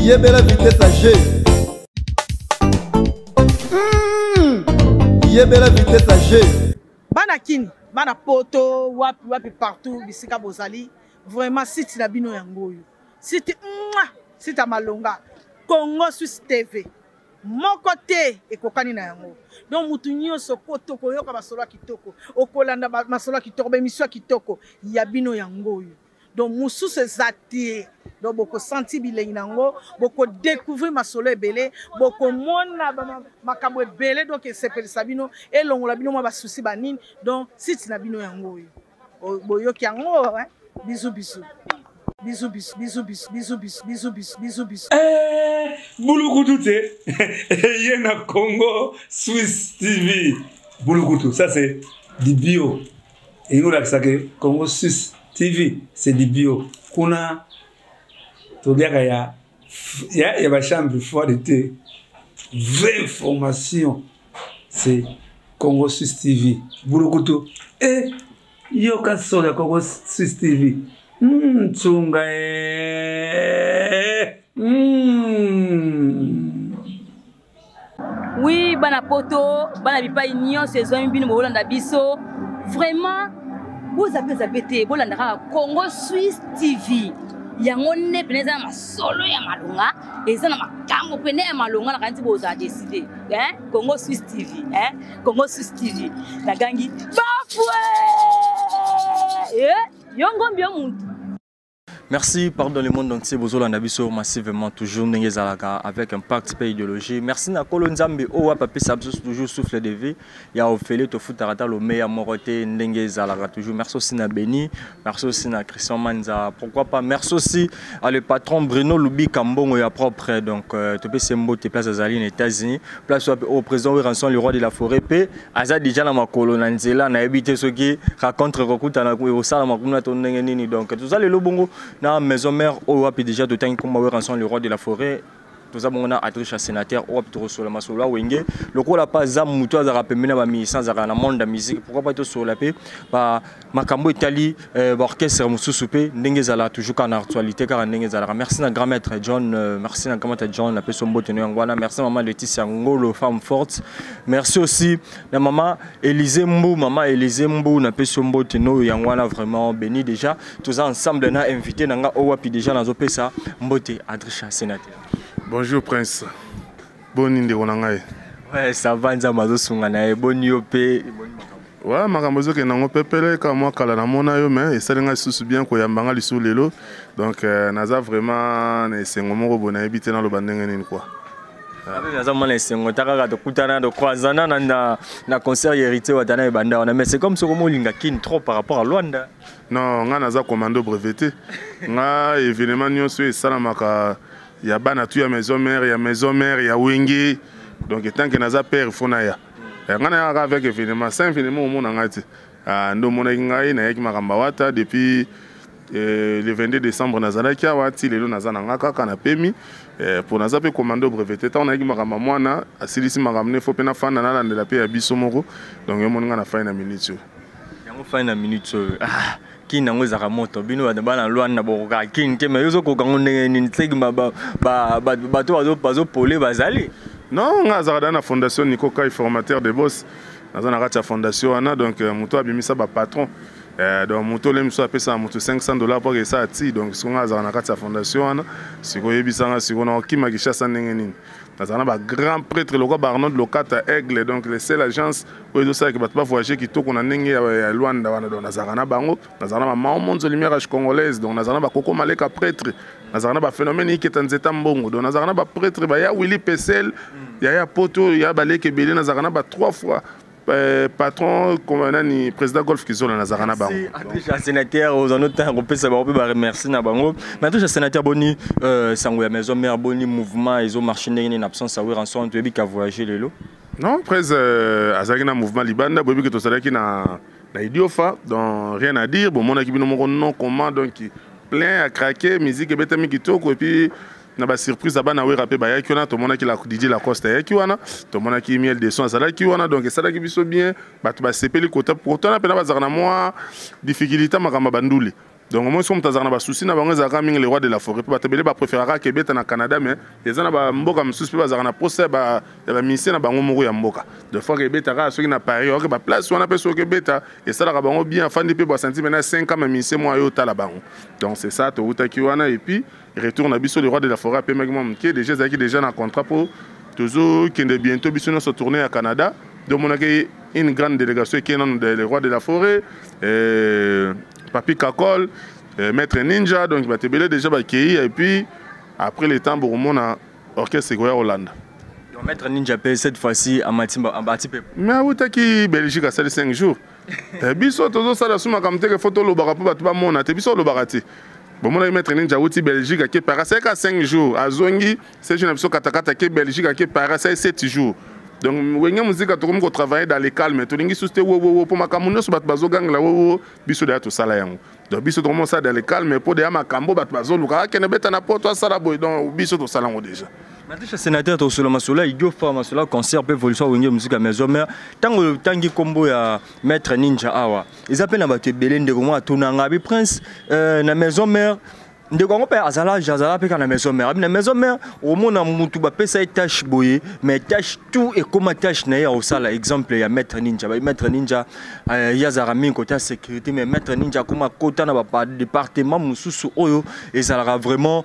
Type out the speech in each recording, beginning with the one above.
Yebela vitesse à G. Yebela vitesse à G. Bana kini, bana poto, wapi partout, bisika bozali. Vraiment, site la bino yangoyo. Site Malonga. Congo Suisse TV. Mon côté, et kokani na yango. Donc, mutunyo sokoto, koyoka masolo kitoko. Okolanda masolo kitoko, bemiswa kitoko. Yabino yangoyo. Donc, moussou se zati. Donc, boko senti bilengi nango. Boko découvrir masolo ebele. Boko mona makambo ebele. Donc, sepeli sabino. Et longo la bino ma souci banine. Donc, site na bino yangoyo. Boyoki yango, hein. Bisous, bisous. Bisous, bisous, bisous, bisous, bisous, bisous, bisous, bisous, bisous, bisous. Bouloukoutouté. Yena Congo Suisse TV. Bouloukoutouté, ça c'est du bio. Et nous là, que Congo Suisse TV, c'est du bio. Kuna, Tobiaka il y a ma chambre froide d'été. Vraie information, c'est Congo Suisse TV. Bouloukoutouté. Et Yoka Sola Congo Suisse TV. Tsunga Oui, bana poto, bana bipa union saison bino bolanda biso. Vraiment, vous avez été bolanda Congo Suisse TV. Yango ne peneza masolo ya malonga, eza na makambo pene ya malonga na kanti boza décider. Hein? Congo Suisse TV, hein? Congo Suisse TV. La gangi bafoué. Yongo mbio muntu. Merci, pardon le monde entier, Bozola Nabiso massivement toujours Nengezalaka avec un pacte pays idéologie. Merci na Kolonzambi Owa Papi Sabsus toujours souffle de vie. Il y a Ophélie Tofutarata le meilleur Moroté Nengezalaka toujours. Merci aussi na Beni, merci aussi na Christian Manza. Pourquoi pas? Merci aussi à le patron Bruno Lubi Kambongo ya propre donc Topé Sembo te place à les États-Unis, place au président Ranson le roi de la forêt paix. Aza déjà na makolo na nzela na habité ce qui raconte Rokuta na au sala makuna to nengeni donc tout ça le lobongo na maison mère au wapi déjà de temps comme Ranson le roi de la forêt. Tout ça bon on a Adricha sénateur au wapi to sur la masola wenge le ko la pas za muto za rapemena ba mi sans za na monde de musique pourquoi pas to sur la paix ba makambo itali orchestre mususupe ndenge za la toujours en actualité car ndenge za la merci na grand maître John merci na grand maître John la personne bote ngwana merci maman Laetitia Ngolo femme forte merci aussi na maman Élisée Mbou na personne bote no yangwana vraiment béni déjà tous ensemble na invité na nga au wapi déjà na zo pesa mbote Adricha sénateur. Bonjour Prince. Bonne inde onangaye. Ouais, ça va nzamazo sungana bonne yope. Ouais, makambozo ke nango pepele ka moi kala na mona yo mais esalenga susu bien ko yambanga lisu lelo. Donc naza vraiment na sengo moko bona ebite na lo bandenge nini quoi. Naza mona sengo takaka to kutana do croisana na concert hérité wa dana ebanda on mais c'est comme ce comme linga kin trop par rapport à Luanda. Non, nga naza commando breveté. Nga événement nyonso esalamaka il y a Banatu, il y a maison mère, il y a Wenge. Donc, tant que nous avons peur, il faut que nous ayons avec événement. C'est infiniment au monde. Nous avons depuis le 22 décembre, nous avons été pour nous avons commandé breveté. Nous avons fait un fan de la paix à Bissomoro. Donc, nous avons fait une minute. Qui n'a pas moto bino badabana Luanda boka kinte mais yozo ko kangonde ni tsegi bato bazo polé bazali non nga za na fondation Nico Kai formateur de boss na za na kati fondation ana donc muto abimisa ba patron donc muto le mso apesa muto $500 pour que ça ati donc ce nga za na kati fondation ana siko yebisanga siko na okima kishasa ndenge nini na za na ba grand prêtre le roi Barnard Lokata Aigle donc les seule agence où ils savent que bato ba voyager qui to kona ndenge ya Luanda wana donc na za na bango na za na ba monde lumière congolaise donc na za na ba koko maleka prêtre na za na ba phénomène qui tanzeta mbongo donc na za na ba prêtre ba ya Willy Pessel ya poto ya baleke belé na za na ba 3 fois patron comme un président golf qui zone Nazarana Bango. Merci sénateur aux autres européens on peut remercier na bango. Maintenant sénateur Boni sango ya maison mère Boni mouvement ils ont marché en absence à rançon tu bi ka voyager lelo. Non presque azakina mouvement libanda bobi que to salaki na idiofa donc rien à dire bon mon équipe non comment donc plein à craquer musique betami kitoko et puis na ba surprise abana we rapé ba yaki wana to mona ki la DJ la Costa yaki wana to mona ki miel de son sala ki wana donc ça ki biso bien ba to ba sepeli kota pourtant na pena ba zakana moi difficulté makamba banduli Donc moi comme tazana ba souci na bango zaka mingi les rois de la forêt ba tebele ba préférera que beta na Canada mais les ana ba mboka msusu ba zaka na procès ba ba ministère na bango moko ya mboka de fois que beta ka soki na Paris ok ba place wana pe soki beta et ça la bango bien fandi pe ba senti maintenant 5 ans mais ministère moi yo tala bango donc c'est ça to utaki wana et puis retourne à biso les rois de la forêt pe magma qui déjà zaki déjà na contrat pour toujours qui bientôt biso se tourner à Canada donc on a une grande délégation qui est les rois de la forêt Papi Kakol, Maître Ninja, donc il va te belé déjà et puis après le temps pour mon orchestre Goya Hollande. Donc Maître Ninja paye cette fois-ci à Matimba en bâti. Mais où t'as qui Belgique a 5 jours. Biso tozo ça la souma comme te photo lo barapo ba tuba mona te biso lo barati. Bon mon Maître Ninja outi Belgique qui para 5 jours à Zongi, c'est une biso katakata qui Belgique qui para 7 jours. Donc, la musique a toujours travaillé dans les calmes. Tout le monde est wo pour ma camoufler sur bateau gang là wo biso de tout ça là. Donc biso vraiment ça dans les calmes pour des amakambo bateau luka qui ne bête na poto ça là boy donc biso tout ça là déjà. Maintenant sénateur to solo masula igo forma solo concert pe evolution wenge musique à maison mais tangi combo ya Maître Ninja awa. Ils appellent na bato belende ko moi tonanga bi prince na maison mère de Congo pe azala pe kana maison mère na maison mère au mona mutu ba pesa tâche boye mais tâche tout et comme tâche na ya au sala exemple ya Maître Ninja ya zarami côté sécurité mais Maître Ninja comme kota na ba département mususu oyo et ça sera vraiment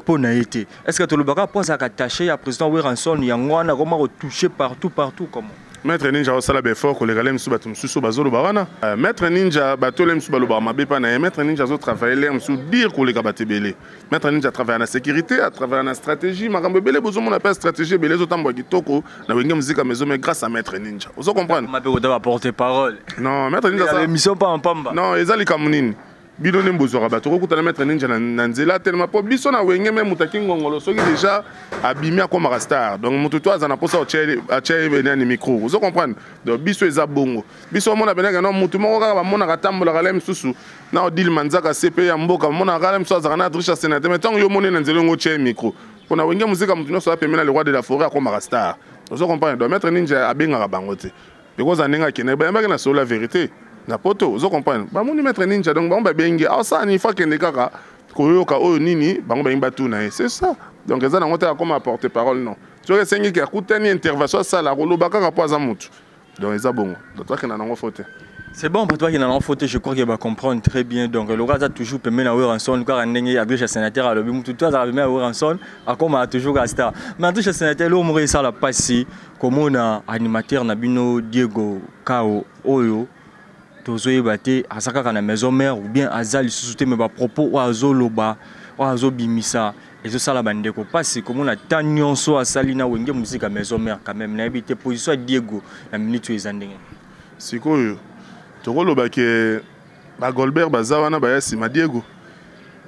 pour na été est-ce que to le baka pour ça ka tâche ya président Weranson ya ngwana comment retoucher partout comment Maître Ninja au sala fort que les galem sous batum sous bazolo barana Maître Ninja batolem sous baloba ma bepa na Maître Ninja zo travailler l'air sous dire que les gabate belé Maître Ninja travaille en sécurité à travers la stratégie makambe belé besoin mon appelle stratégie belé zo tambo kitoko na wenge musique à maison mais grâce à Maître Ninja vous comprenez ma pe va porter parole non Maître Ninja ça émission pas en pamba non ezali kamunini bido nembozo rabato ko kutana Maître Ninja na nzela tellement po biso na wenge même mutaki ngongolo soki déjà abimia comme star donc mutu to azana posa a che benani micro vous comprenez donc biso eza bongo biso mona benaka non mutu moko kaka mona katambola kala msusu na odil manzaka CP ya mboka mona kala msusu azana adrisha sénateur mais tant yo mona na nzela ngo che micro pona wenge musique mutu no so apemela le roi de la forêt comme star vous comprenez donc Maître Ninja abenga bangote because anenga kene ba na so la vérité na poto vous comprenez ba moni Maître Ninja donc ba bengi a ça ni fa kene kaka koyoka oyo nini bango ba imba tuna c'est ça donc ça n'a pas comme apporter parole non tu vois c'est qui a coûté une intervention ça la rolo baka rapport à mutu donc ça bon toi qui n'a pas faute c'est bon pour toi qui n'a pas faute je crois qu'il va comprendre très bien donc le gars a toujours permis à Weranson quand on a déjà sénateur à le mutu toi ça permis à Weranson à comme a toujours star mais déjà sénateur le mourir ça la passé comme on a animateur na bino Diego Kao Oyo tozoye baté asaka kana maison mère ou bien azali sous mais ba propos ou azoloba ou azobimisa et ça la bande ko passe comme on a tanyon so asali na wenge musique à maison mère quand même na habité position Diego la minute ezandenge sikoyo tokoloba ke ba Golbert bazawana ba yasima Diego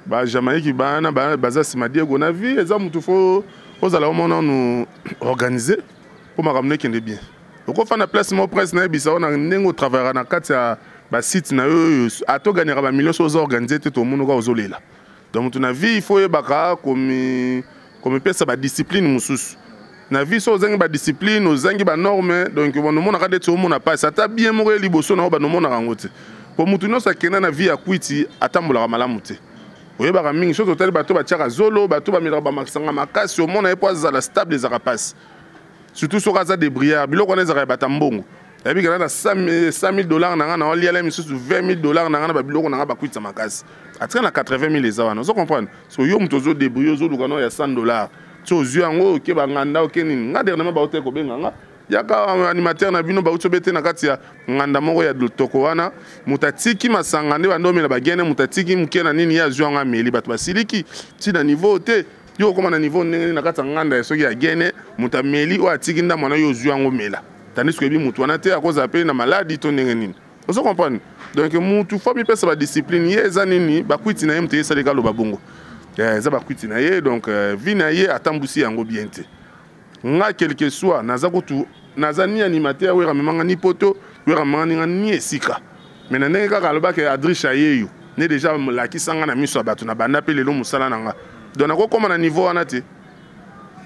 ba Jamaïque bana baza sima Diego na vie eza mutu fo ozala au moment nous organiser pour ma ramener kende bien donc on fait na place mo presse na bisa on a nengo travailler na kati ya ba site na yo ato gagnera ba millions so organiser te to muno ka ozolela donc tu na vie il faut yebaka comme pesa ba discipline mususu na vie so zengi ba discipline ozangi ba norme donc on mona ka deto mona pas ça ta bien mo liboso na ba no mona rangote pour mutu no sa kena na vie ya kwiti atambola malamu te oyebaka mingi so total bato ba tiaka zolo bato ba mira ba makisanga makasi au mona epo za la stable des arapaces surtout sur Gaza des brières biloko na ezaka batambongo et puis quand on a $100,000 na on liala misusu $20,000 na ba biloko na ba kwitsa makasi atrana 80,000 les awana vous comprenez so yo mtozo débrouiller zo lukano ya $100 to zu yango ke ba nganda ke nini nga dernièrement ba hotel ko benga nga yaka animateur na bino ba utobete na kati ya nganda moko ya toko wana mutatiki masanga nde bandomi na bagene mutatiki mukena nini ya zu yanga meli bato basiliki ti na niveau te yo comme na niveau ndenge na kata nganda soki ya gene mutameli o atiki nda mwana yo zu yango mela tandis que bi mutu wana te akoza pe na maladie to ndenge nini vous comprenez donc mutu faut bi pesa ba discipline ye za nini ba kwiti na mte yesa lekalo babongo za ba kwiti na ye donc vi na ye atambusi yango bien te nga quelque soit naza kutu naza ni animateur wera memanga ni poto wera memanga ni esika mais na ndenge kaka loba ke adrisha yeyo ne déjà la kisanga na miso bato na banda pe lelo musala nanga donc na ko koma na niveau wana te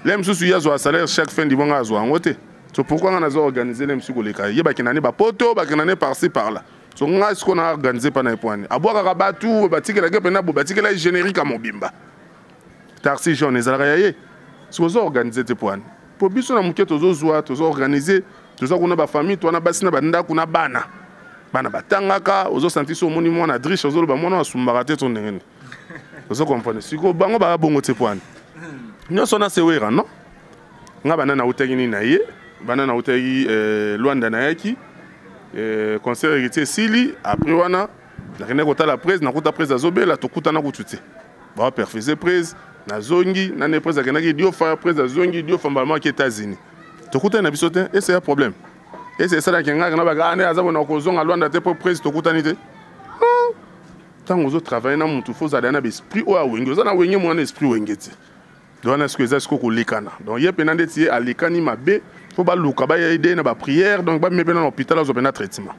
lem susu ya zo salaire chaque fin du mois azo ngote so pourquoi on a organisé lem suko leka ye ba kinane ba poto ba kinane par-ci par là so nga ce qu'on a organisé pendant point aboka ka batu batikela ke pena bo batikela générique à mobimba taxi jaune ezalaka yaye so zo organiser te point po biso na muke tozo zwa tozo organiser tozo kuna ba famille to na basina banda kuna bana batangaka ozo sentir so moni mwana driche ozo ba mwana asumbaka te to ndengene ozo comprendre siko bango ba bongo te point nyonso na sewera non nga bana na utegi ni na ye bana na utegi Luanda na yaki concert héritier sili après wana na kende kota la presse na kota presse azobela tokuta na kutute ba perfiser presse na zongi na ne presse akena ki dio fa presse zongi dio fa mbama ki États-Unis tokuta na biso te et c'est un problème et c'est ça la kenga na baga ane azabo na kozonga Luanda te pour presse tokuta ni te non tant ozo travailler na mutu faut za na esprit o awengi oza na wengi mo na esprit wengeti donc est-ce que ça ce ko likana donc ye penande ti alikani mabe faut ba luka ba aider na ba prière donc ba mepena na hôpital zo pena traitement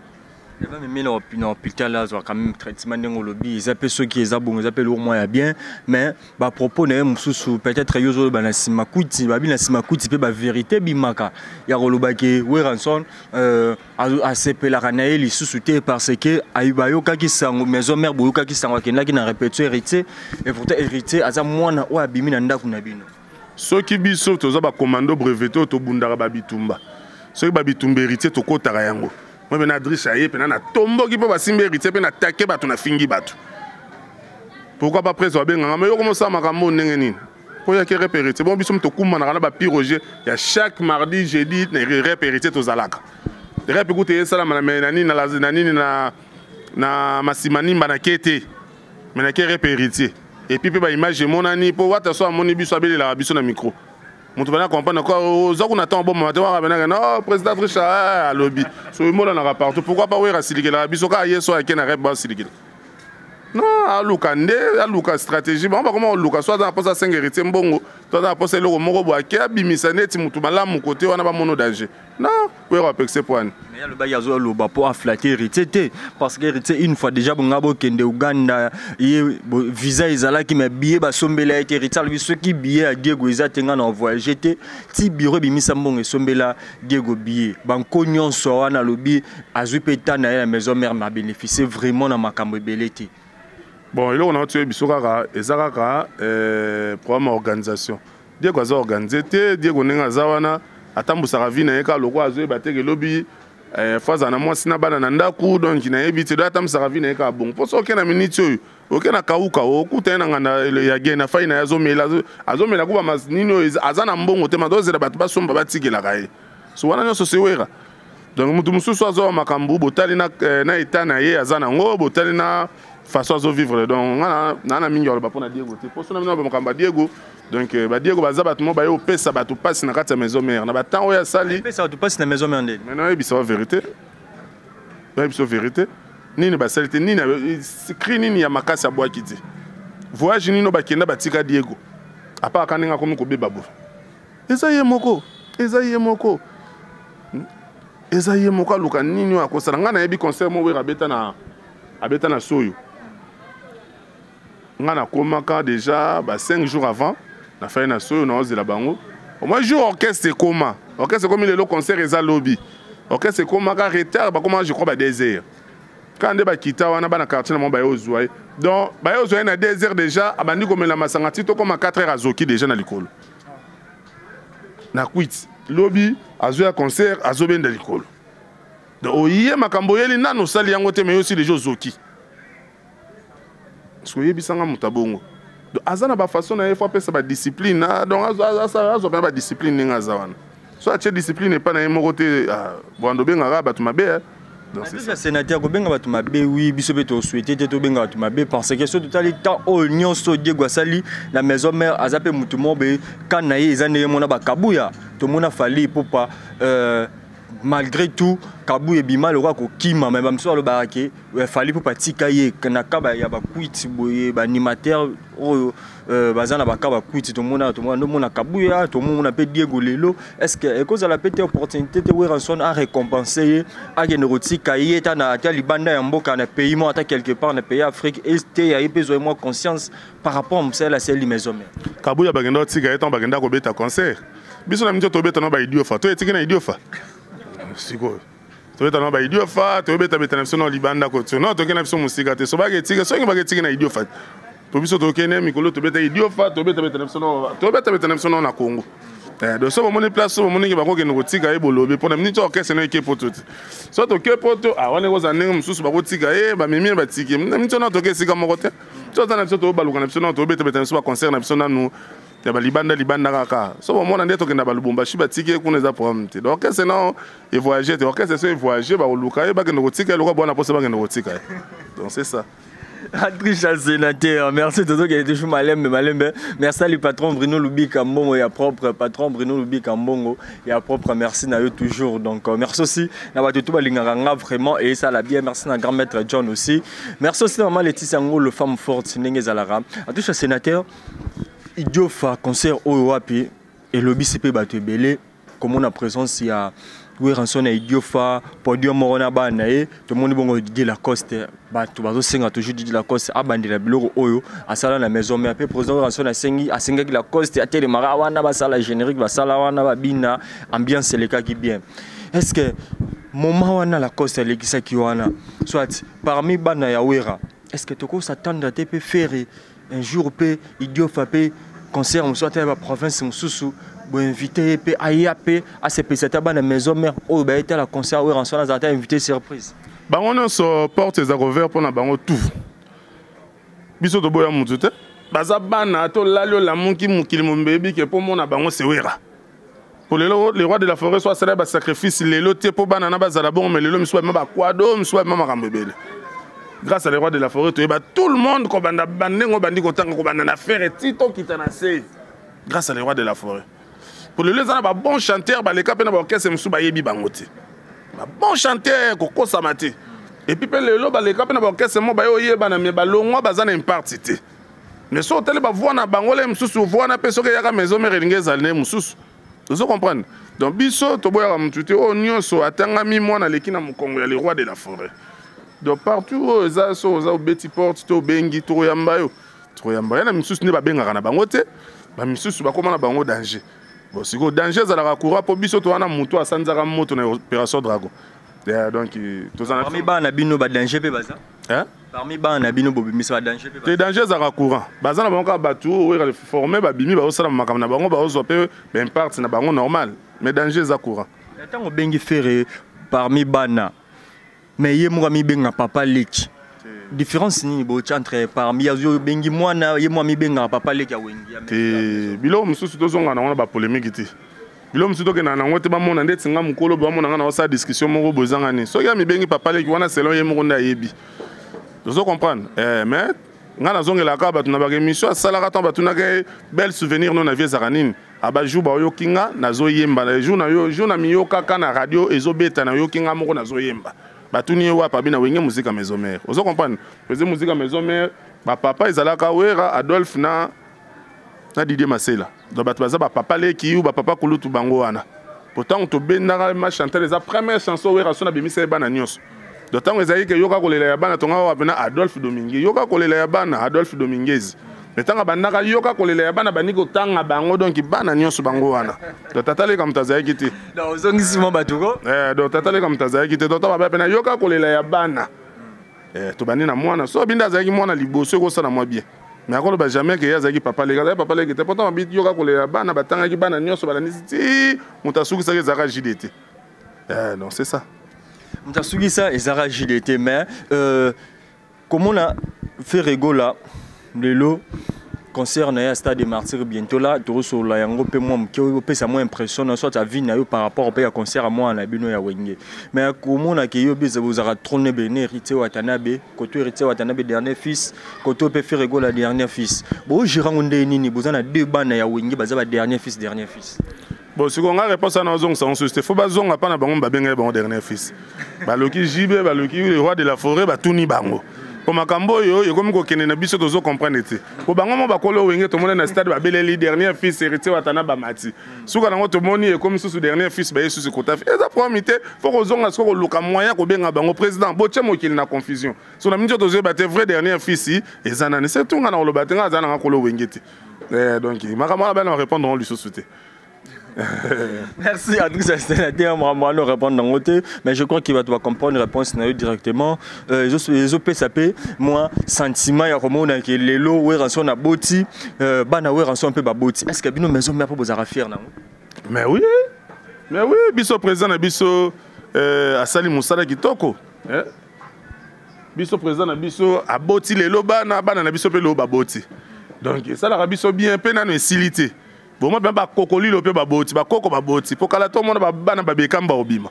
va même na hôpital là zo quand même traitement ndenge lobi ils appellent ceux qui les abon ils appellent au moins bien mais ba propos na mususu peut-être yozo ba na simakuti ba bi na simakuti pe ba vérité bimaka ya roloba ke we ranson a sepela kana eli susuté parce que ayubayo kaki sango maison mère boyo kaki sango kena ki na répéter héritier et pourtant héritier aza mwana o abimi na ndaku na bino soki biso toza ba commando breveté to bundara ba bitumba soki ba bitumba héritier to kotaka yango moi bena drisha ye pena na tombo ki po ba simba héritier pe na taquer batu na fingi batu pourquoi pas préso benga mais yo comment ça makambo ndenge nini po ya ke héritier bon biso to kuma na ba piroger ya chaque mardi jeudi na héritier to zalaka rep écoute ça na nani na nani na masimani bana kete mais na ke héritier et puis ba image monani po wata so amoni biso abelela biso na micro mutu bana comprendre quoi ozaku na temps bon matin wa bana non président Richard lobby so mola na partout pourquoi pas wera silikela biso ka yeso akena rep ba silikela non aluka nde aluka stratégie bon ba comment aluka soit dans posa 5 héritier mbongo toi dans posa loko moko bo akia bimisa neti mutu malamu côté wana ba mono danger non wera pexé point mais le bail yazo lo ba pour flatter héritier parce que héritier une fois déjà bongabo kende Uganda visa izala ki me billet ba sombela héritier lui ceux qui billet à Diego izatenga na voyage ti bureau bimisa mbongo sombela Diego billet banko nyonso wana lobi azupeta na la maison mère m'a bénéficié vraiment na makambo beleti. Bon, il y a tué bisokaka ezakaka programme organisation. Diego aza organisé te Diego nenga zawana atambusaka vi na yeka loko azo bateke lobi faza na mwasi na bana na ndaku donc na yebite do atambusaka vi na yeka bon. Poso okena minute oyo okena kauka okuta na ngana ya gena faina azomela kuba mazinino azana mbongo te madozela batu basomba batikela kaye. So wana nyoso sewera. Donc mutu mususu azo makambu botali na eta na ye azana ngo botali na façon à vivre donc na mingi oloba pona Diego te poso na mino ba Diego donc ba Diego baza batu mo ba yo pesa batu passe na kati ya maison mère na ba temps oya sali pesa batu passe na maison mère ndeni maintenant ebisa vérité ebisa vérité nini ba salite nini screen nini ya makasi ya bwaki te voyage nino ba kenda batika Diego apa kaninga komi ko beba bo ezaye moko luka nini akosala ngana yebi concert mo wera beta na soyo ngana komaka déjà 5 jours avant na fait na soyo na ozela bango au moins jour orchestre comme le concert eza lobby orchestre komaka retard ba comment je crois 2 heures quand nde ba kita wana bana quartier na mo ba yozwa donc ba yozwa na 2 heures déjà abandi komela masanga tito comme 4 heures azoki déjà na likolo na quit lobby azoya concert azobenda likolo donc oye makambo yeli nano sali yango te mais aussi les jours zoki soyez bisanga mutabongo donc azana ba façon na fois pesa ba discipline donc azo ba discipline ninga zawana so ache discipline pas na yemo te bondo benga ba tumabe donc c'est ça sénateur ko benga ba tumabe oui biso beto souhaiter te to benga ba tumabe parce que sur total temps o nyonso Diego sali la maison mère azape mutu mobe quand na ye ezane mona ba kabuya to mona fali popa malgré tout kabu ebima le roi ko kima même so le barake fali pour patika ye na kaba ya ba kwiti boye ba animateur o bazana ba kaba kwiti to mona kabu ya to mona pe Diego lelo est-ce que cause la petite opportunité te ranson à récompenser à generotika ye ta na ta libanda ya mboka na pays mo ata quelque part na pays Afrique est ya besoin moi conscience par rapport à celle maison kabu ya bagenda tika etant bagenda ko beta concert biso na mito to beta no ba idiot fa to etika na idiot fa siko tobeta na ba idiot fa tobeta beta na biso na libanda ko non toke na biso musika te so ba ke tika so ngi ba ke tika na idiot fa po biso toke na mikolo tobeta idiot fa tobeta beta na biso na Congo donc so bomoni place so bomoni ke ba ko ke no tika e bolobe pona minute orchestre na ke poto so toke poto wana ko za ndenge mususu ba ko tika e ba mimi ba tiki minute na toke sika moko te so tana biso to baluka na biso na tobeta beta na biso ba concert na biso na nu ya ba libanda kaka so bomona ndeto ke na ba Lubumbashi ba tiki kuna za problème te donc orchestre na et voyager te orchestre so voyager ba luka e ba ke no tika lokwa bona posa ba ke no tika donc c'est ça. Patricia Sénateur, merci Toto qui a été toujours malembe. Merci à le patron Bruno Lubi Kambongo, il y a propre patron Bruno Lubi Kambongo, il y a propre merci à eux toujours. Donc merci aussi à Watutu Balinganga vraiment et ça la bien. Merci à grand maître John aussi. Merci aussi à maman Laetitia Ngo, le femme forte Ninge Zalara. Patricia Sénateur, idiot fa concert au Wapi et le BCP Batu Belé, comme on a présence il y a oui, rançon est idiot fa podium morona banae tout le monde bongo dit la coste batu bazo senga toujours dit la coste abandela biloko oyo asala na maison mais après président rançon a sengi la coste a tele mara wana ba sala générique ba sala wana ba bina ambiance le cas qui bien est-ce que moment wana la coste lekisa ki wana soit parmi bana ya wera est-ce que toko s'attendre à te faire un jour pe idiot fa pe concert soit à la province mususu bon invité pe ayape à ces petits tabac na maison mère oh ba été la concert où rançon a invité surprise ba on se porte les recouvert pour na bango tout biso to boya mutu te baza bana to lalio la monki mukili mombebi ke pour mona bango se wera pour les rois de la forêt soit célèbre sacrifice les loté pour bana na bazala bon mais les lomi soit ma kwado soit mama rambebele grâce à les rois de la forêt tout le monde ko banda bandengo bandi ko tanga ko banda na faire tito kitanase grâce à les rois de la forêt. Pour les gens, bon chanteur, les capes na orchestre musu ba yebi bangote. Bon chanteur koko samate. Et puis les capes na orchestre mo ba yo yeba na me ba longwa bazana impartité. Mais so tele ba voix na bangole mususu voix na peso ke yaka maison mère lingeza ne mususu. Vous comprenez? Donc biso to boya mutute o nyonso atanga mi mwana leki na mukongo ya les rois de la forêt. Donc partout za so za beti porte to bengi to yamba yo. To yamba na mususu ne ba benga na bangote. Ba mususu ba koma na bango danger. Bon, si vous danger, ça la coura pour biso to ana muto asanzaka moto na opération Dragon. Donc tous en parmi ba na bino ba danger pe baza. Hein? Parmi ba na bino bobi ça danger pe. Les dangers ça la courant. Baza na bango batu oui formé ba bimi ba osala makam na bango ba ozope ben part na bango normal. Mais danger ça courant. Tant on bengi faire parmi bana. Mais yé mo mi benga papa lich. Différence ni bo entre parmi yazo bengi mwana ye mo mi benga papa leki ya wengi te bilo mususu to zonga na ba polémique ti bilo mususu to ke na ngote ba mona ndeti nga mukolo ba mona nga na sa discussion moko bozanga ni so ya mi bengi papa leki wana selon ye moko nda yebi tu comprendre mais nga na zongela ka ba tuna ba émission sala ka ba tuna ke bel souvenir non na vie zaranine aba jou ba yo kinga na zo yemba na jou na mi yo kaka na radio ezo beta na yo kinga moko na zo yemba batuni wa pa bina wenge musique maison mère vous comprenez faisait musique maison mère ba papa izalaka wera Adolphe na Didier Masela donc ba baza ba papa leki ou ba papa kulutu bango wana pourtant to bendaka ma chanter les premières chansons wera sona bimisa bana nyonso donc tant ezali ke yoka kolela ya bana tonga wa bena Adolphe Dominguez yoka kolela ya bana Adolphe Dominguez mais tant bandaka yoka kolela ya bana baniko tanga bango donc bana nyonso bango wana donc tatale comme tazai kiti donc zongisimo batuko donc tatale comme tazai kiti donc ba pena yoka kolela ya bana to bani na mwana so binda zaki mwana liboso ko sala moi bien mais akolo ba jamais que yazaki papa les gars pourtant bit yoka kolela bana batanga ki bana nyonso bana nisi mutasuki sake zaka JDT donc c'est ça mutasuki ça ezara JDT mais comment on a fait rigola lelo concert na stade des martyrs bientôt là to so la yango pe moi ke ça moins impression soit ta vie na yo par rapport au pays concert à moi na bino ya wenge mais comment na ke yo biza vous aura trôné bene hérité Watanabe koto hérité Watanabe dernier fils koto pe faire rigola dernier fils bon jirangonde nini bozana deux bana ya wenge baza ba dernier fils bon si on a réponse à nos zong ça on se faut ba zonga pa na bango ba benga ba dernier fils baloki jibe baloki le roi de la forêt ba tuni bango pour makambo yo comme ko kene na biso tozo comprendre te ko bango mo bakolo wenge to mona na stade ba beleli dernier fils hérité Watanabe mati suka nango to moni comme sous dernier fils ba yesu ko tafi eza promité faut ko zonga ko luka moyen ko benga bango président boche mo kili na confusion so na minjo tozo ba te vrai dernier fils yi ezana ne c'est tout nga na lo batenga azana ko lo wenge te donc makambo ba na répondre lui sous te Merci à tous ces sénateurs, moi nous répondre dans côté, mais je crois qu'il va comprendre la réponse directement. Les OPSAP, moi sentiment ya komona que les lots ouais rançon na boti, bana ouais rançon un peu baboti. Est-ce que bino maison mère pour vous fier non? Mais oui, biso président na biso asali musala kitoko. Biso président na biso aboti les lots bana na biso pe lo baboti. Donc ça la biso bien pe na no esilité. Bon moi ben ba kokoli lo pe baboti, ba koko baboti. Pour kala to mona bana babekamba obima.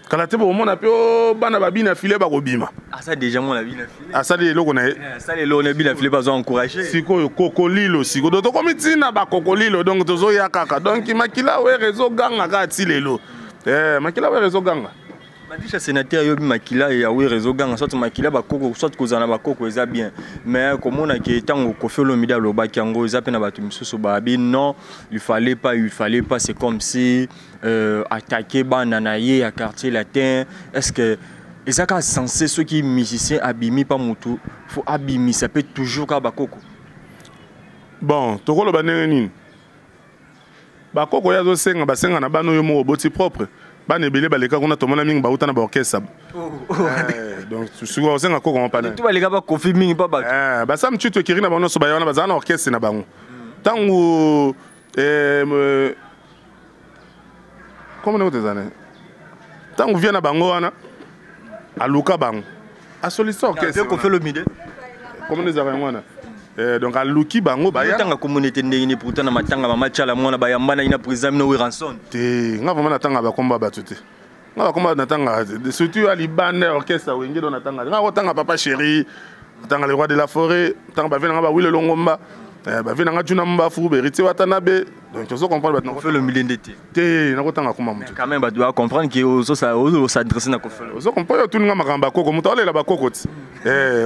Kala te bo mona pe o bana babina filé ba obima. Ah ça déjà mon la bina filé. Ah ça les loko na. Ça les lots na bina filé pas encourager. Siko kokolilo siko do to komiti na ba kokolilo donc tozo ya kaka. Donc makila we réseau ganga ka ti lelo. Makila we réseau ganga. Madisha sénateur yobi makila ya we réseau ganga soit makila ba koko soit kozana ba koko eza bien mais comme on a qui tango kofelo mida lo ba kango eza pe na batu misusu ba bi non il fallait pas c'est comme si attaquer bana na ye à quartier latin est-ce que ezaka censé ceux qui musiciens abimi pas mutu faut abimi ça peut toujours ka ba koko bon tokolo ba nini ba koko ya zo senga ba senga na bano yo mo boti propre. Bane belé baleka kuna tomona mingi ba utana ba orchestre. Donc souvent on ko comment pas. Tu baleka ba kofi mingi pas ba. Ba sam tu to kirina ba no so ba yana ba zana orchestre na bango. Tangu comment on te zana. Tangu vient na bango wana aluka bango. A solliciter orchestre. Ko fait le midi. Comment les avons wana. Donc à Luki bango ba tanga communauté ndenge pourtant na matanga ba matchala mona ba yambana ina président no ranson te nga vraiment natanga ba komba batuté nga komba natanga surtout à Libanda orchestre wenge do natanga nga ko tanga papa chéri tanga le roi de la forêt tanga ba vena nga ba wile longomba ba vena nga tuna mba fu beriti watanabe donc tu comprendre ba on fait le million d'été te na ko tanga kuma mutu quand même ba doit comprendre que ça s'adresse na ko fait on comprend tout nga makamba koko mutale la ba kokoti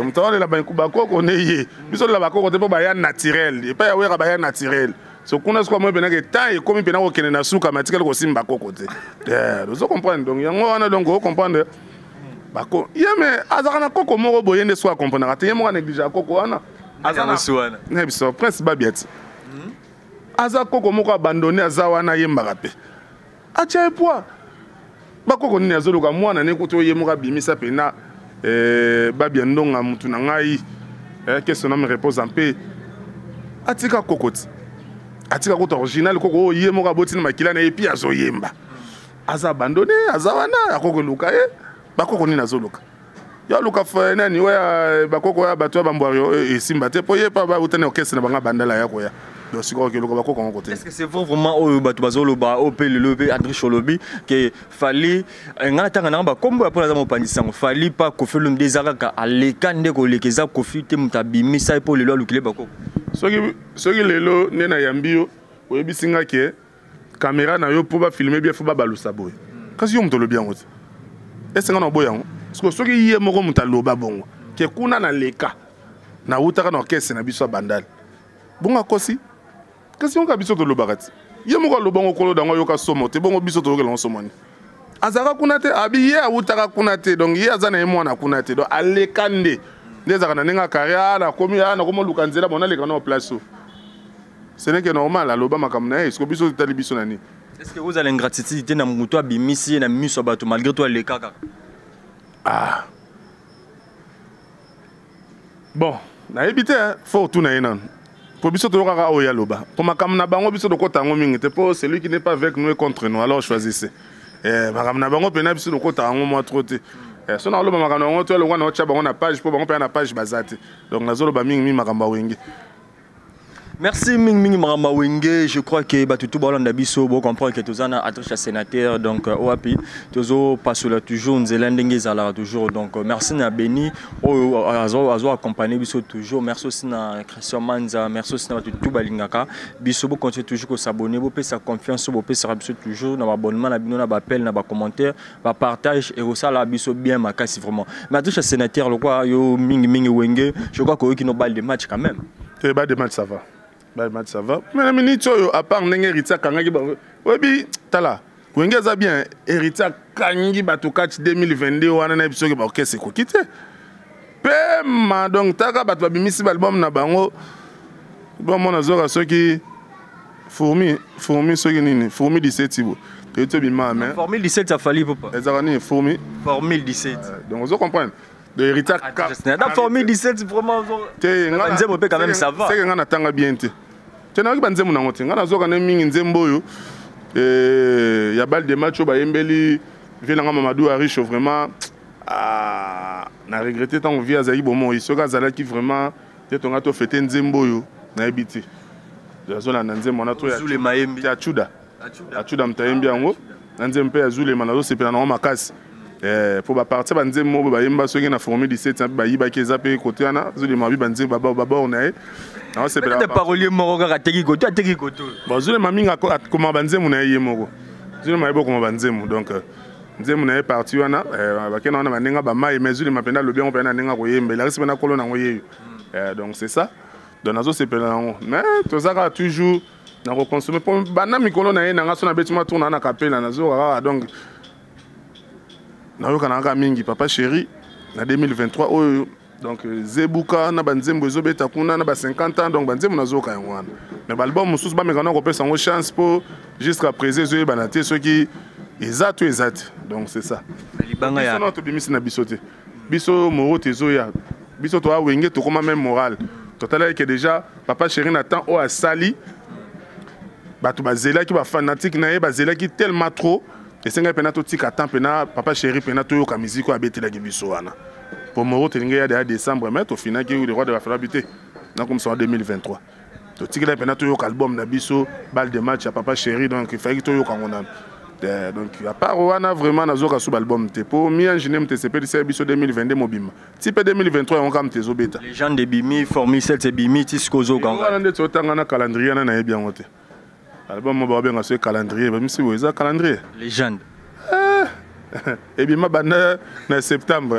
mutale la ba koko neye biso la ba koko te po ba ya naturel et pas ya wera ba ya naturel so kuna sko mo bena ke temps et comme bena ko kene na suka matikal ko simba koko te on comprendre donc yango wana donc on comprendre ba ko yeme azaka na koko moko boyende so comprendre te yemo négliger koko wana azana suana ne biso prince babiet aza koko moko abandonné aza wana yembaka pe atia poids bakoko nini azoluka mwana ne kuto yemoka bimisa pena babia ndonga mutu na ngai que son nom repose en paix atika kokoti atika kota original koko yemoka botina makila na epi azoyemba aza abandonné aza wana akoko luka bakoko nini azoluka ya luka fa nani wa bakoko ya bato ba mbwario esimba te po ye pa ba utane orchestre na banga bandala ya koya. Est-ce que c'est vraiment au Batubazolo au PLB Adrich Olobi que fallait un attendre ba combo pour la mopanissant fallait pas que fait le désaraka à l'écande ko lekeza ko fite mutabimi ça pour le lo kile bako soki lelo nena yambio oyebisinga ke caméra na yo pour ba filmer bien faut ba balusa boy kasi yo mutolo bien oti est-ce que na boyango parce que soki yé moko mutaloba bongo ke kuna na leka na utaka na orchestre na biso bandal bonga kosi kasi on ka biso to lobarati ye moko lobongo kolo dango yoka somo te bongo biso to ke somoni azaka kuna te abi ye awutaka kuna te donc ye azana ye mwana kuna te donc alekande ndezaka na nenga carrière na komi na komo lukanzela bona le kana place ce n'est que normal aloba makamna est-ce que biso tali biso nani est-ce que vous avez ingratitude na muto abimisi na miso bato malgré toi le kaka bon na ebité faut tout na enan pour biso to kaka oya loba pour makamna bango biso do kota ngo mingi te pour celui qui n'est pas avec nous et contre nous alors choisissez makamna bango pena biso do kota ngo mo trop te so na loba makamna ngo to lo ngwana o cha bango na page pour bango pe na page bazate donc nazo loba mingi makamba wengi. Merci Ming Marama Wenge. Je crois que tout le biso bon comprendre que tous ana attaché sénateur donc OAPI toujours pas sur la toujours nous elandenge zala toujours donc merci na Beni azo accompagner biso toujours merci aussi na Christian Manza merci aussi na tout balingaka biso bo continuer toujours ko s'abonner bo pe sa confiance bo pe sa biso toujours na abonnement na bino na ba appel na ba commentaire ba partage et aussi la biso bien makasi vraiment mais attaché sénateur le quoi yo Ming Wenge je crois que qui no balle de match quand même te balle de match ça va. Ça va. Mais minute à part n'engue héritier kangaki ba. Webi tala. Wenge za bien héritier kangi ba to catch 2022 wana na biso ke ba orchestre ko kité. Pema donc taka ba to bimisi album na bango. Bon mon azora ceux qui Fourmi soki nini? Fourmi 17 ibo. Et tu bima mais. Formule 17 ça fallait papa. Ezarani fourmi. Formule 17. Donc vous comprenez. De héritage. Dans formule 17 vraiment nzembo pe quand même ça va. C'est que ngana tanga bien te. Tena ki banzembo na ngote. Ngana zoka na mingi nzembo yo. Ya balle de match ba Yembeli Vélanga Mamadou Arish vraiment na regretté tant vie azali bon il soka zala qui vraiment te tonga to fêter nzembo yo na ebiti. De zona na nzembo na to ya Zule Mayembi. Ya Chuda. Achuda mtayembi yango. Na nzembo ya Zule manalo sepela na makasi. Pour partir ba nzembo ba yemba soki na formule 17 ba yiba ki zape côté ana Zule mabi ba nzembo baba on est. Non, c'est pas. Parolier moko ka teki koto, teki koto. Bon, Zule maminga comment banzemu na yé moko. Zule maïbo comment banzemu donc nzemu na parti wana ba kena na manenga ba mai mais Zule mapenda lobi on pena nenga ko yembe la resipena kolo na ngoye. Donc c'est ça. Donc nazo c'est pena ngo. Mais to zaka toujours na reconsommer pour bana mikolo na yé na ngaso na betima tourna na kapela nazo donc na yo kana mingi papa chéri na 2023 oyo. Donc Zebuka na banzembo ezobeta kuna na ba 50 ans donc banzembo nazoka yangwana mais l'album mususu ba mekana ko pesa ngo chance pour jusqu'à présent zo banate ceux qui exact donc c'est ça libanga ya notre bimisi na bisote biso moro tezoya biso to wenge to comme même moral total que déjà papa chéri Nathan o asali bato bazela ki ba fanatique na ye bazela ki tellement trop et senga pena to tika temps pena papa chéri pena to yo ka musique a betela ki biso wana. Pour Moro, tu as décembre, mais au final, il y a eu le roi de la frabilité. Donc, comme ça en 2023. Tu as dit que tu as album Nabiso, balle de match à papa chéri, donc il fallait que tu aies un donc, à part Wana, vraiment, tu as un album. Pour moi, je n'aime pas CP Biso 2022, Mobima. Si tu 2023, on a tes obéta. Les gens de Bimi, Formule 7, Bimi, Tiscozo, quand on a un calendrier, on a bien voté. L'album, on va bien un calendrier, même si vous avez un calendrier. Légende. Et bien, en septembre.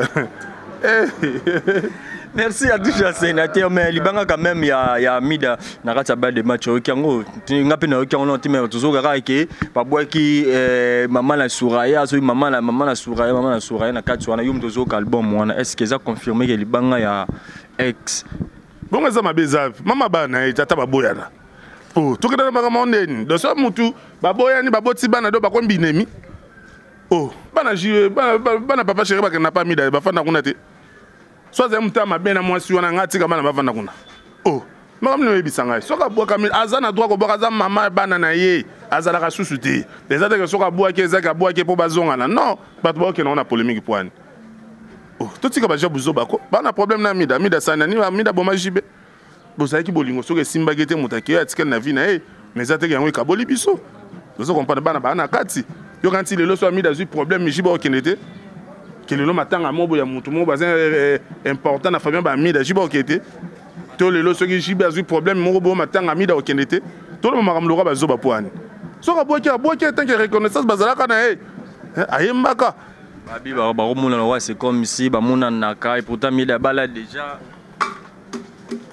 Merci à tous les sénateurs, mais Libanga quand même il y a Mida na kata balle de match au Kango ngapi na Kango mais toujours gara ke babwa ki maman la Souraya so maman la Souraya na kati wana yum tozo album wana est-ce que ça confirmé que Libanga ya ex bon ça mabeza mama bana tata baboyana oh to kena mama mondeni do so mutu baboyani baboti bana do bakombi nemi oh bana papa chéri ba na pas Mida ba fana kuna te soit c'est un temps ma bien à moi sur un ngati kama na bavanda kuna oh mama mno ebisanga soka boa kami azana droit ko boka za mama bana na ye azala ka susuté les autres que soka boa ke zaka boa ke po bazonga na non pas boa ke na polémique poani oh to tika ba jabu zoba ko bana problème na Mida sana ni Mida boma jibe bozaki ki bolingo soka simba gete mutaki atika na vie na e mais ça te yango ka boli biso vous comprenez bana kati yo kanti lelo so Mida zu problème jibe o kenete que le nom attend à mon boya mutu mon bazin important na famille ba Mida jiba okete to le lo so ki jiba zu problème mon bo matanga Mida okenete to le makamlo ka bazoba poani so ka boki tant que reconnaissance bazala kana ayembaka babi ba romona wa c'est comme ici ba mona naka et pourtant Mida bala déjà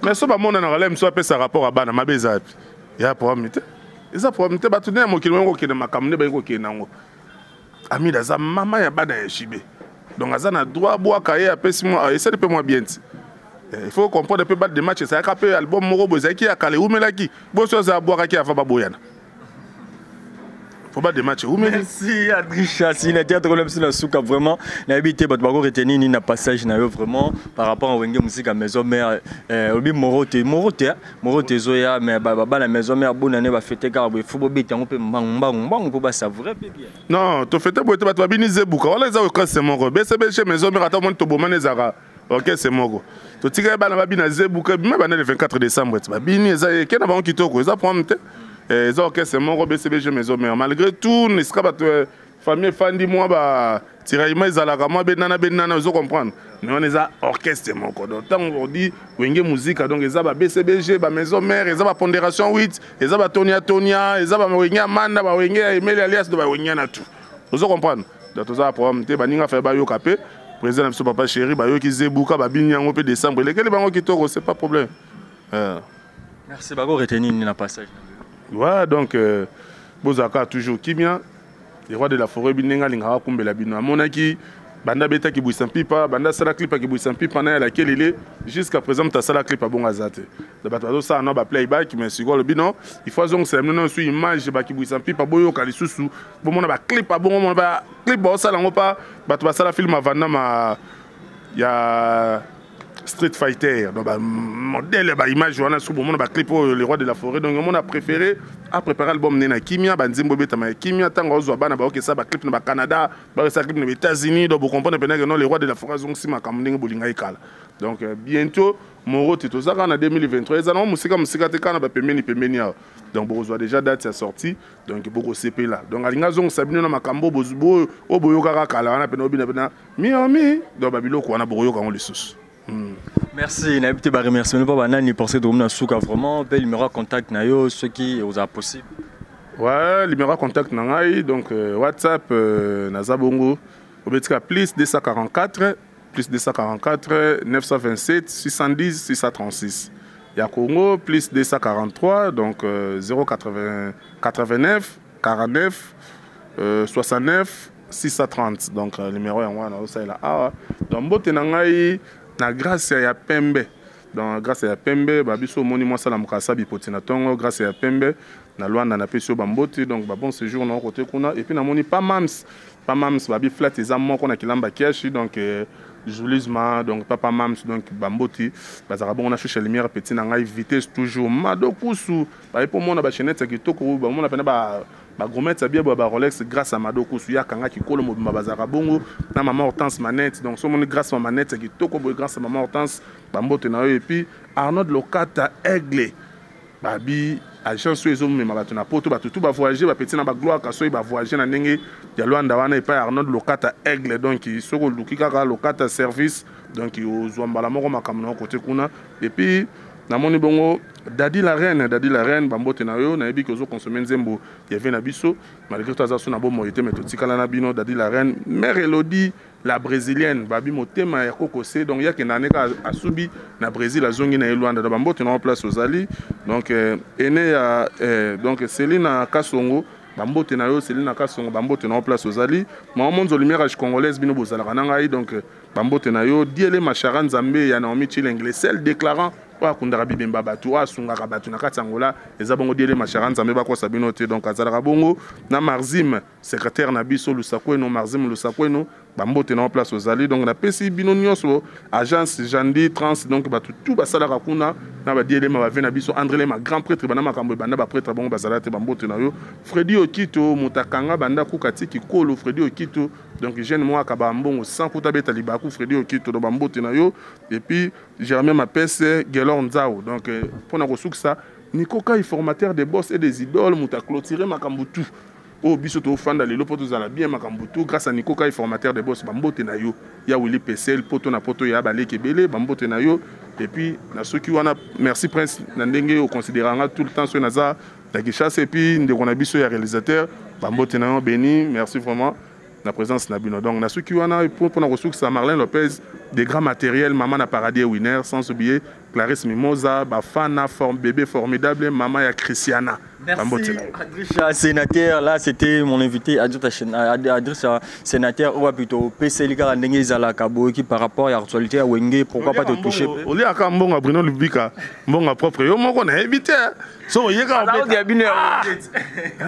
mais so ba mona na relem so apesa rapport à bana mabeza ya problème te eza problème te batune mo kilimo ko kene makamne ba ko kenango Mida za mama ya bana ya jibe. Donc, Azan a droit à boire, essaie de moi bien. Il faut comprendre un peu battre des matchs. C'est un peu album Moro Bozaki à Calais. Où me l'a qui? Bon, ça a boire qui a fait Baboyana. Faut battre des matchs. Merci, Adricha. Si le théâtre comme ça, souka vraiment, n'habité, but bago retenir ni na passage na yo vraiment par rapport à Wenge musique à maison mère. Obi Morote Zoya, mais baba la maison mère bonne année va fêter car il faut bobiter on peut mbang pour pas savourer bien. Non, tu fêter pour te bini zebuka. Wala za okra c'est mon robe. C'est chez maison mère attends mon to bomane zara. OK, c'est mon. Tu tika ba na bina zebuka, même ba le 24 décembre. Bini za kena ba on kitoko, ça prend ils ont c'est mon robe CBG maison mais malgré tout ne sera pas famille fan di moi ba tiraillement izalaka moi benana vous comprendre mais on est à orchestre mon quoi donc on dit wenge musique donc ils ba BCBG ba maison mère ils ba pondération 8 ils ba Tonia ils ba wenge Amanda ba wenge Emile alias de ba wenge na tout vous comprendre donc tout ça problème te ba ninga fait ba yo capé président de papa chéri ba yo ki zebuka ba binyango pe décembre lesquels bango ki toko c'est pas problème merci bago retenir ni na passage. Ouais, donc, Bozaka toujours qui bien. Les rois de la forêt, Binenga, Lingara, Kumbela, Bino. À mon avis, banda beta ki bouissa pipa banda sala clip ki bouissa pipa na laquelle il est jusqu'à présent ta sala clip bon azate de bato ça na ba playback mais si le bino il faut donc c'est non sur image ba ki bouissa pipa boyo ka lisusu bon mona ba clip bon mona ba clip ba sala ngo pa bato ba sala film avana ma ya Street Fighter, donc modèle, image, on a sous bon, on a clip les rois de la forêt, donc on a préféré à préparer l'album Nena Kimia, Banzimbo Betama Kimia, Tango Zobana, ok ça, clip dans le Canada, ça clip dans les États-Unis, donc vous comprenez que non les rois de la forêt sont si ma kamding bolingaïkal. Donc bientôt, Moro Tito Zara en 2023, ils ont musique te kana ba pemeni donc vous avez déjà date sa sortie, donc beaucoup CP là. Donc alinga zong sabino na makambo bozubo oboyo kaka kala wana pena obina pena mi donc babilo ko wana boyo kan lisusu. Merci, n'habitez pas remercier le papa Nani pour cette room souka vraiment bel numéro contact nayo ceux qui vous a possible. Ouais, numéro contact nangai donc WhatsApp nazabongo obetika plus 244 927 610 636. Ya Congo plus 243 donc 089 49 69 630 donc numéro yango na ça là ah donc bote nangai na grâce ya Pembe donc grâce ya Pembe babiso moni moi sala mukasa bipoti na tongo grâce ya Pembe na Luanda na pesio bamboti donc ba bon séjour na côté kuna et puis na moni pas mams babi flat ezamo kona kilamba kiashi donc Julisma donc papa mams donc bamboti bazara bon on a cherché lumière petit na ngai vitesse toujours madokusu ba pour moi na ba chenette ki toko ba mona pena ba gomet ça bien ba Rolex grâce à madokusu ya kanga ki kolo mo bazara bongo na maman Hortense manette donc so mon grâce à manette ki toko grâce à maman Hortense bambote na et puis Arnaud Lokata Aigle babi agence ezo mema bato na poto bato tout ba voyager ba petit na ba gloire kaso ba voyager na ndenge ya Luanda wana et pas Arnaud Lokata Aigle donc soko luki kaka Lokata service donc ozwambala moko makamno côté kuna et puis na moni bongo Dadi la reine bambote na yo na yebi ko zo consommer nzembo ya vena biso malgré tout ça so na bo moyete mais totikala na bino Dadi la reine mère Elodie la brésilienne babi motema ya kokose donc ya ke naneka asubi na Brésil azongi na Luanda da bambote na place ozali donc ene ya donc Céline Kasongo bambote na yo Céline Kasongo bambote na place ozali mamonzo lumière congolaise bino bozala kananga donc bambote na yo diele machara nzambe ya Naomi Chilengele celle déclarant wa kundara bibemba batu asunga batu na katangola ezabongo diele machara nzambe ba ko sabino te donc azala bongo na Marzim secrétaire na biso Lusakweno Marzim Lusakweno bambote na place ozali donc na pesi bino nyonso agence Jandi Trans donc batu tout basala kuna na ba diele ma na biso André ma grand prêtre bana makambo banda ba prêtre bongo bazala te bambote na yo Freddy Okito mutakanga banda kukati kikolo Freddy Okito donc jeune moi akaba mbongo sans kutabeta libaku Freddy Okito do bambote na yo et puis Germain Mapesse Gelor Nzao donc pour na kosuksa Nikoka est formateur des boss et des idoles muta clôturer makambo tout oh biso to fanda lelo poto za la bien makambo tout grâce à Nikoka est formateur des boss bambote na yo ya Willy PCL poto na poto ya baleke belé bambote na yo et puis na ceux qui wana merci prince na ndenge au considéranga tout le temps sur naza la chasse et puis ndeko na biso ya réalisateur bambote na yo béni merci vraiment la présence Nabino donc na ceux qui wana pour na ressources Marlène Lopez des grands matériels maman na paradis winner sans oublier Clarisse Mimosa bafana forme bébé formidable maman ya Christiana. Merci Adrissa sénateur là c'était mon invité Adrissa sénateur ou plutôt PC Liga ndenge zala kabo qui par rapport à l'actualité à Wenge pourquoi pas te toucher oli aka mbonga Bruno Lubika mbonga propre yo moko na éviter so yeka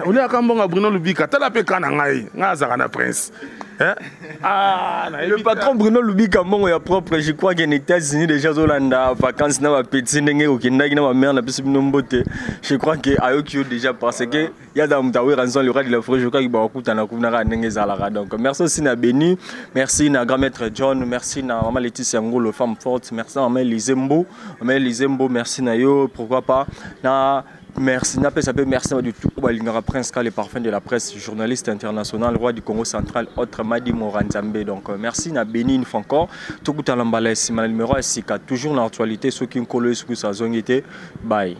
oli aka mbonga Bruno Lubika tala pe kana ngai ngazaka na prince le patron Bruno Lubika mbongo ya propre je crois qu'il est aux États-Unis déjà Zolanda vacances na ba petit ndenge okendaki na ba mère na biso binombote je crois que ayokio déjà parce que il y a dans Mutawe ranson le roi de la forêt je crois qu'il va okuta na kuna ndenge zalaka donc merci aussi na Béni merci na grand maître John merci na maman Laetitia Ngolo femme forte merci maman Lizembo merci na yo pourquoi pas na merci na pesa merci du tout balingara prince les parfums de la presse journaliste international roi du Congo central autre Madi Moranzambe donc merci na Béni une fois encore tout kuta lambala sima numéro sika toujours dans l'actualité ceux qui collent sur sa zone était bye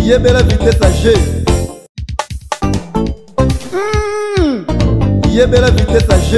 Yebela vitesse à G. Yebela vitesse à G.